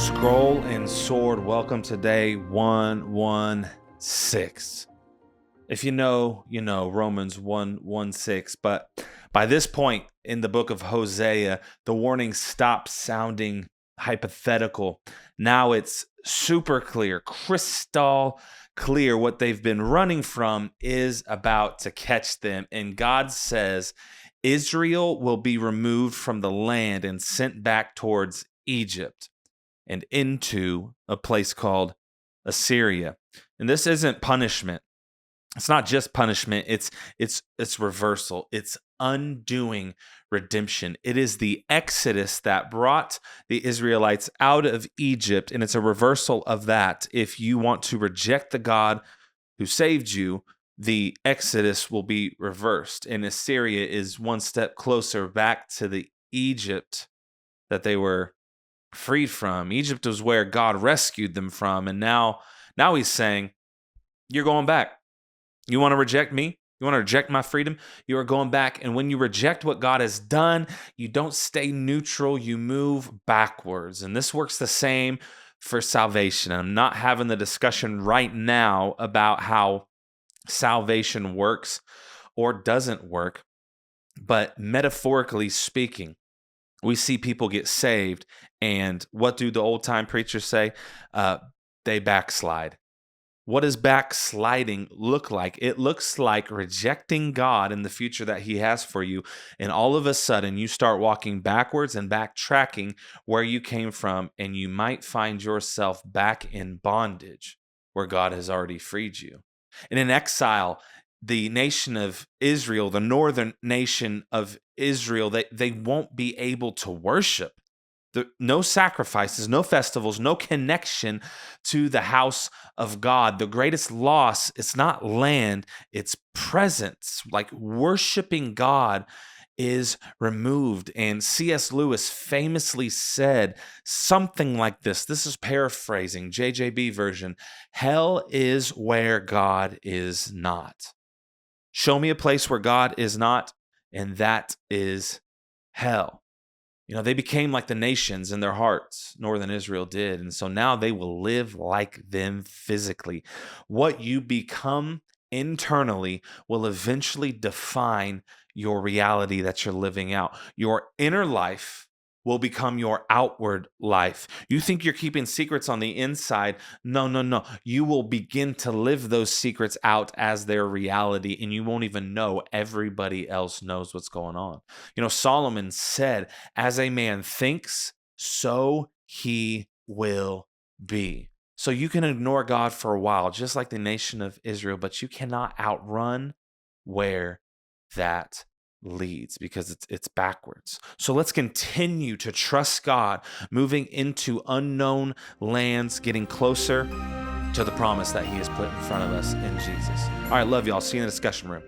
Scroll and sword, welcome to day 116. If you know, Romans 1:16. But by this point in the book of Hosea, the warning stops sounding hypothetical. Now it's super clear, crystal clear. What they've been running from is about to catch them. And God says Israel will be removed from the land and sent back towards Egypt and into a place called Assyria. And this isn't punishment. It's not just punishment. It's reversal. It's undoing redemption. It is the exodus that brought the Israelites out of Egypt, and it's a reversal of that. If you want to reject the God who saved you, the exodus will be reversed, and Assyria is one step closer back to the Egypt that they were freed from. Egypt was where God rescued them from, and now he's saying, you're going back. You want to reject me? You want to reject my freedom? You are going back. And when you reject what God has done, you don't stay neutral, you move backwards. And this works the same for salvation. I'm not having the discussion right now about how salvation works or doesn't work, but metaphorically speaking, we see people get saved, and what do the old-time preachers say? They backslide. What does backsliding look like? It looks like rejecting God in the future that He has for you, and all of a sudden you start walking backwards and backtracking where you came from, and you might find yourself back in bondage where God has already freed you. And in exile, the nation of Israel, the northern nation of Israel, they won't be able to worship. No sacrifices, no festivals, no connection to the house of God. The greatest loss, it's not land, it's presence. Like worshiping God is removed. And C.S. Lewis famously said something like this. This is paraphrasing, JJB version. Hell is where God is not. Show me a place where God is not, and that is hell. They became like the nations in their hearts, Northern Israel did. And so now they will live like them physically. What you become internally will eventually define your reality that you're living out. Your inner life will become your outward life. You think you're keeping secrets on the inside. No. You will begin to live those secrets out as their reality, and you won't even know everybody else knows what's going on. Solomon said, as a man thinks, so he will be. So you can ignore God for a while, just like the nation of Israel, but you cannot outrun where that leads, because it's backwards. So let's continue to trust God, moving into unknown lands, getting closer to the promise that He has put in front of us in Jesus. All right, love y'all. See you in the discussion room.